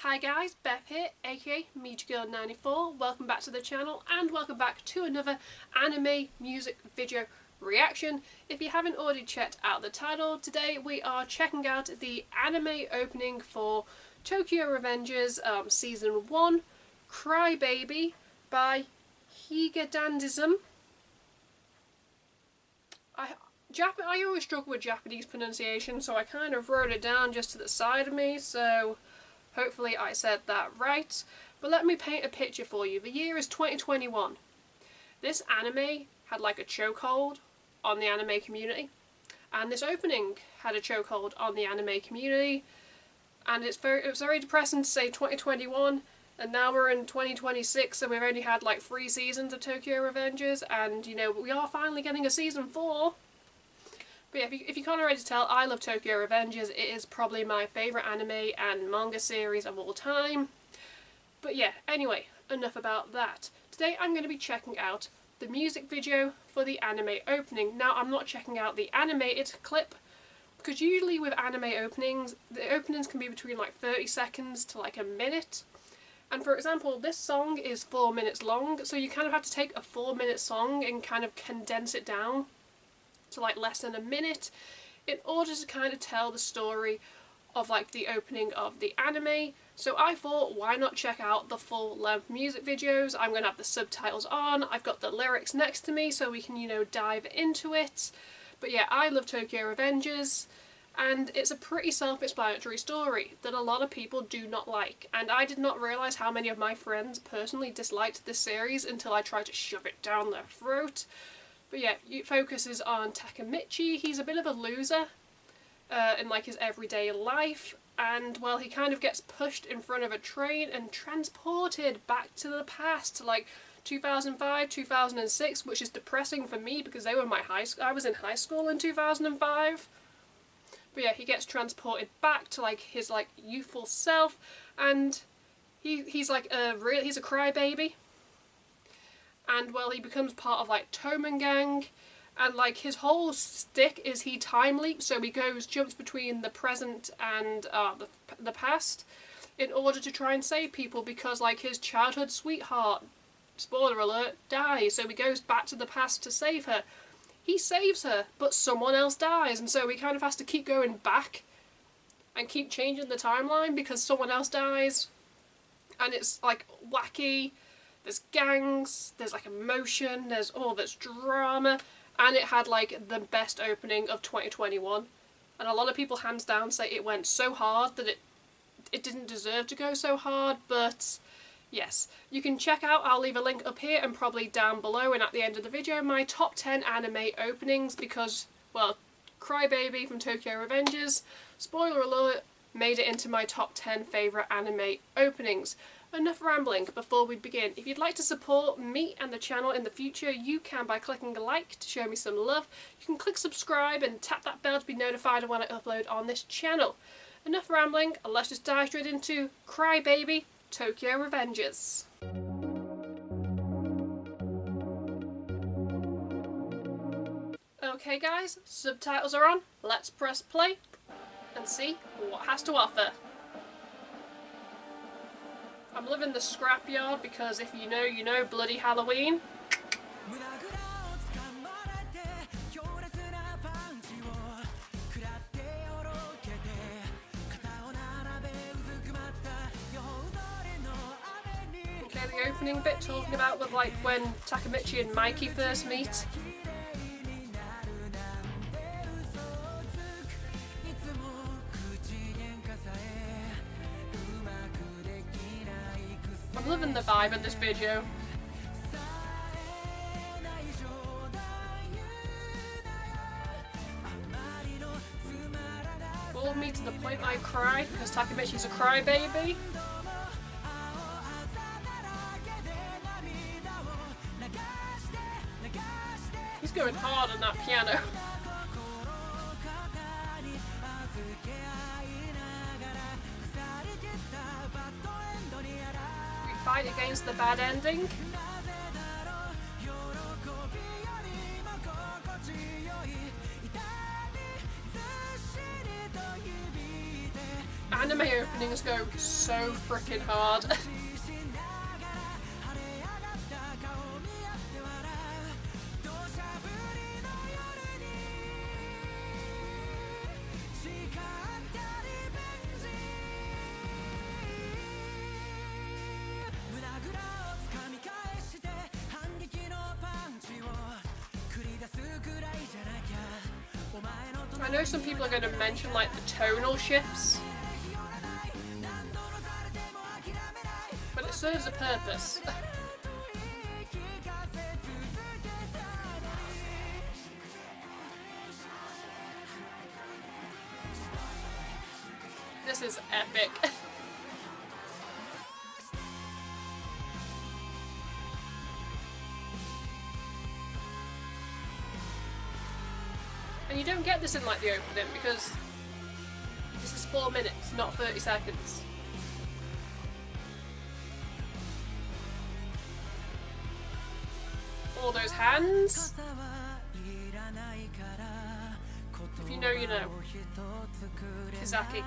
Hi guys, Beth here, aka Mediagirl94. Welcome back to the channel and welcome back to another anime music video reaction. If you haven't already checked out the title, today we are checking out the anime opening for Tokyo Revengers Season 1, Cry Baby by Hige Dandism. I always struggle with Japanese pronunciation, so I kind of wrote it down just to the side of me, so hopefully I said that right. But let me paint a picture for you. The year is 2021. This anime had like a chokehold on the anime community, and this opening had a chokehold on the anime community, and it was very depressing to say 2021, and now we're in 2026 and we've only had like 3 seasons of Tokyo Revengers, and you know, we are finally getting a season 4. But yeah, if you can't already tell, I love Tokyo Revengers. It is probably my favourite anime and manga series of all time. But yeah, anyway, enough about that. Today I'm going to be checking out the music video for the anime opening. Now, I'm not checking out the animated clip, because usually with anime openings, the openings can be between like 30 seconds to like a minute. And for example, this song is 4 minutes long, so you kind of have to take a 4-minute song and kind of condense it down to like less than a minute in order to kind of tell the story of like the opening of the anime. So I thought, why not check out the full length music videos? I'm going to have the subtitles on, I've got the lyrics next to me so we can, you know, dive into it. But yeah, I love Tokyo Revengers, and it's a pretty self-explanatory story that a lot of people do not like, and I did not realise how many of my friends personally disliked this series until I tried to shove it down their throat. But yeah, it focuses on Takemichi. He's a bit of a loser in like his everyday life, and well, he kind of gets pushed in front of a train and transported back to the past, to like 2005, 2006, which is depressing for me because they were my I was in high school in 2005. But yeah, he gets transported back to like his like youthful self, and he's like he's a crybaby. And well, he becomes part of like Toman Gang, and like his whole stick is he time leaps, so he jumps between the present and the past in order to try and save people, because like his childhood sweetheart, spoiler alert, dies, so he goes back to the past to save her. He saves her, but someone else dies, and so he kind of has to keep going back and keep changing the timeline because someone else dies, and it's like wacky. There's gangs, there's like emotion, there's drama, and it had like the best opening of 2021. And a lot of people hands down say it went so hard that it didn't deserve to go so hard, but yes. You can check out, I'll leave a link up here and probably down below and at the end of the video, my top 10 anime openings, because, well, Cry Baby from Tokyo Revengers, spoiler alert, made it into my top 10 favourite anime openings. Enough rambling. Before we begin, if you'd like to support me and the channel in the future, you can by clicking a like to show me some love. You can click subscribe and tap that bell to be notified when I upload on this channel. Enough rambling, and let's just dive straight into Cry Baby, Tokyo Revengers. Okay guys, subtitles are on, let's press play and see what it has to offer. I'm living the scrapyard because if you know, you know, bloody Halloween. Okay, the opening bit talking about with like when Takemichi and Mikey first meet. I'm loving the vibe in this video. Bored me to the point I cry because Takemichi's a crybaby. He's going hard on that piano. Fight against the bad ending. anime openings go so freaking hard. I know some people are going to mention like the tonal shifts, but it serves a purpose. This is epic. And you don't get this in like the opening because this is 4 minutes, not 30 seconds. All those hands. If you know, you know. Kizaki.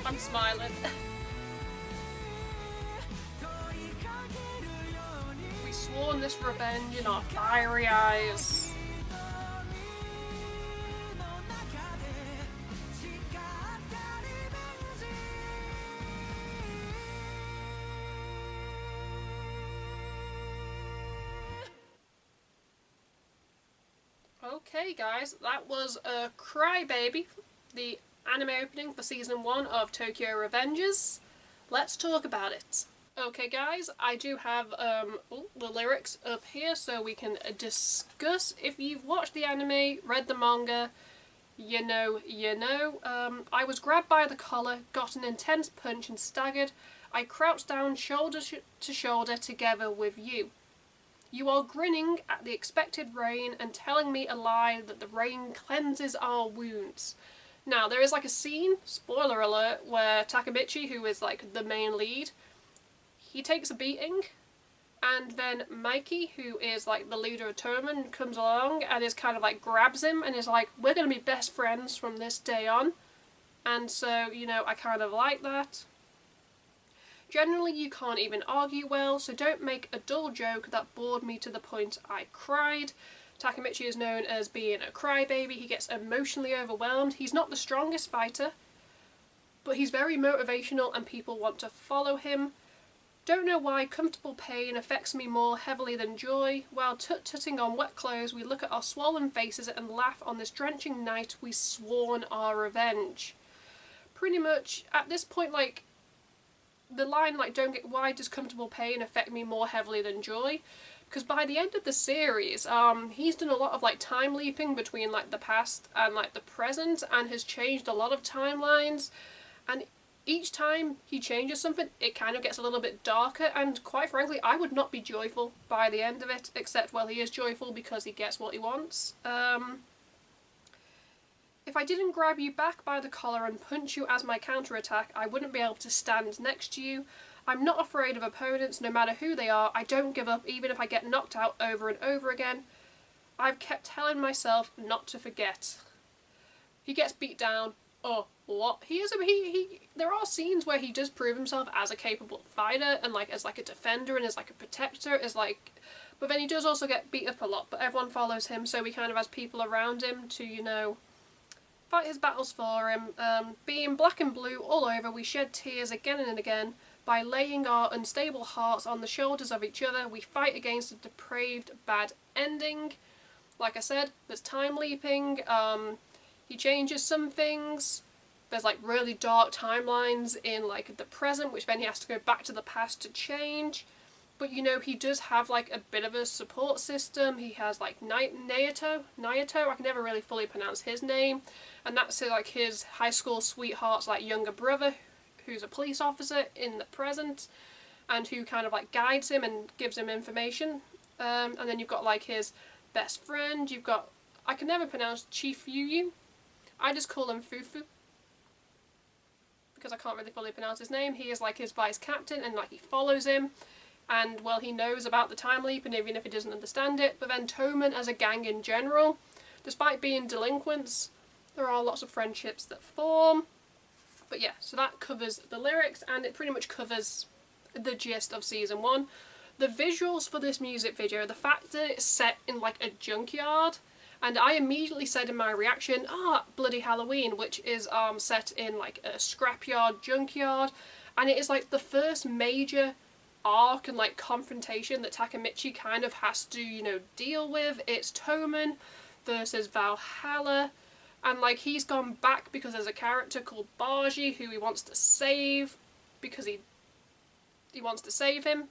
I'm smiling. We sworn this revenge in our fiery eyes. Okay guys, that was Cry Baby, the anime opening for season 1 of Tokyo Revengers. Let's talk about it. Okay guys, I do have the lyrics up here so we can discuss. If you've watched the anime, read the manga, you know. I was grabbed by the collar, got an intense punch and staggered. I crouched down shoulder to shoulder together with you. You are grinning at the expected rain and telling me a lie that the rain cleanses our wounds. Now, there is like a scene, spoiler alert, where Takemichi, who is like the main lead, he takes a beating, and then Mikey, who is like the leader of Toman, comes along and is kind of like grabs him and is like, we're going to be best friends from this day on. And so, you know, I kind of like that. Generally, you can't even argue well, so don't make a dull joke that bored me to the point I cried. Takemichi is known as being a crybaby. He gets emotionally overwhelmed. He's not the strongest fighter, but he's very motivational and people want to follow him. Don't know why comfortable pain affects me more heavily than joy. While tut-tutting on wet clothes, we look at our swollen faces and laugh on this drenching night we sworn our revenge. Pretty much, at this point, like, the line, like, why does comfortable pain affect me more heavily than joy? Because by the end of the series, he's done a lot of like time leaping between like the past and like the present, and has changed a lot of timelines. And each time he changes something, it kind of gets a little bit darker. And quite frankly, I would not be joyful by the end of it, except, well, he is joyful because he gets what he wants. If I didn't grab you back by the collar and punch you as my counterattack, I wouldn't be able to stand next to you. I'm not afraid of opponents, no matter who they are. I don't give up, even if I get knocked out over and over again. I've kept telling myself not to forget. He gets beat down a lot. There are scenes where he does prove himself as a capable fighter, and like as like a defender, and as like a protector, but then he does also get beat up a lot, but everyone follows him, so he kind of has people around him to, you know, fight his battles for him. Being black and blue all over, we shed tears again and again. By laying our unstable hearts on the shoulders of each other, we fight against a depraved bad ending. Like I said, there's time leaping, he changes some things, there's like really dark timelines in like the present, which then he has to go back to the past to change. But you know, he does have like a bit of a support system. He has like Naoto, I can never really fully pronounce his name, and that's like his high school sweetheart's like younger brother, who's a police officer in the present, and who kind of like guides him and gives him information. And then you've got like his best friend, you've got, I can never pronounce Chief Yu. I just call him Fufu, because I can't really fully pronounce his name. He is like his vice captain, and like he follows him, and well, he knows about the time leap, and even if he doesn't understand it. But then Toman as a gang in general, despite being delinquents, there are lots of friendships that form. But yeah, so that covers the lyrics, and it pretty much covers the gist of season 1. The visuals for this music video, the fact that it's set in like a junkyard, and I immediately said in my reaction, bloody Halloween, which is set in like a scrapyard, junkyard, and it is like the first major arc and like confrontation that Takemichi kind of has to, you know, deal with. It's Toman versus Valhalla, and like he's gone back because there's a character called Baji who he wants to save, because he wants to save him,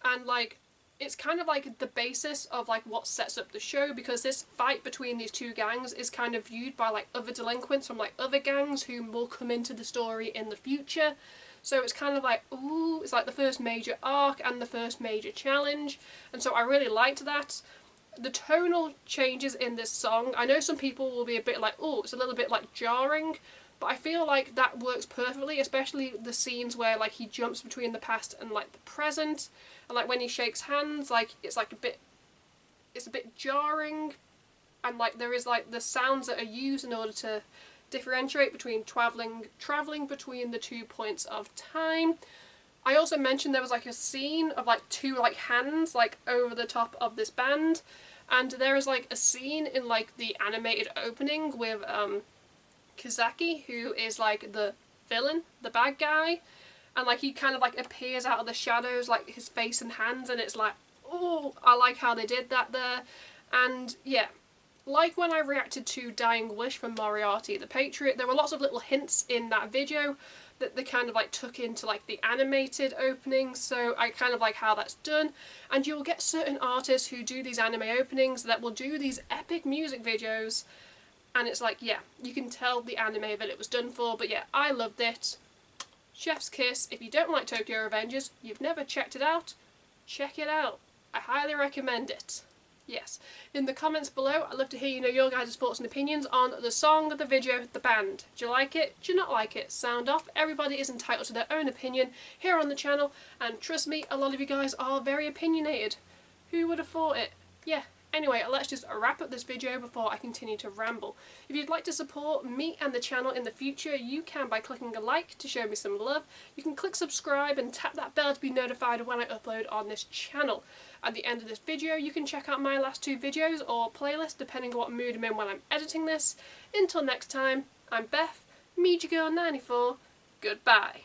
and like it's kind of like the basis of like what sets up the show, because this fight between these two gangs is kind of viewed by like other delinquents from like other gangs who will come into the story in the future. So it's kind of like, ooh, it's like the first major arc and the first major challenge, and so I really liked that. The tonal changes in this song, I know some people will be a bit like, oh, it's a little bit like jarring, but I feel like that works perfectly, especially the scenes where like he jumps between the past and like the present, and like when he shakes hands, like it's a bit jarring, and like there is like the sounds that are used in order to differentiate between travelling between the 2 points of time. I also mentioned there was like a scene of like 2 like hands like over the top of this band, and there is like a scene in like the animated opening with Kazaki, who is like the villain, the bad guy, and like he kind of like appears out of the shadows, like his face and hands, and it's like, oh, I like how they did that there. And yeah, like when I reacted to Dying Wish from Moriarty the Patriot, there were lots of little hints in that video that they kind of like took into like the animated opening, so I kind of like how that's done. And you'll get certain artists who do these anime openings that will do these epic music videos, and it's like, yeah, you can tell the anime that it was done for. But yeah, I loved it. Chef's kiss. If you don't like Tokyo Revengers, you've never checked it out, check it out. I highly recommend it. Yes. In the comments below, I'd love to hear your guys' thoughts and opinions on the song, the video, the band. Do you like it? Do you not like it? Sound off. Everybody is entitled to their own opinion here on the channel, and trust me, a lot of you guys are very opinionated. Who would have thought it? Yeah. Anyway, let's just wrap up this video before I continue to ramble. If you'd like to support me and the channel in the future, you can by clicking a like to show me some love. You can click subscribe and tap that bell to be notified when I upload on this channel. At the end of this video, you can check out my last 2 videos or playlist, depending on what mood I'm in when I'm editing this. Until next time, I'm Beth, Mediagirl94, goodbye.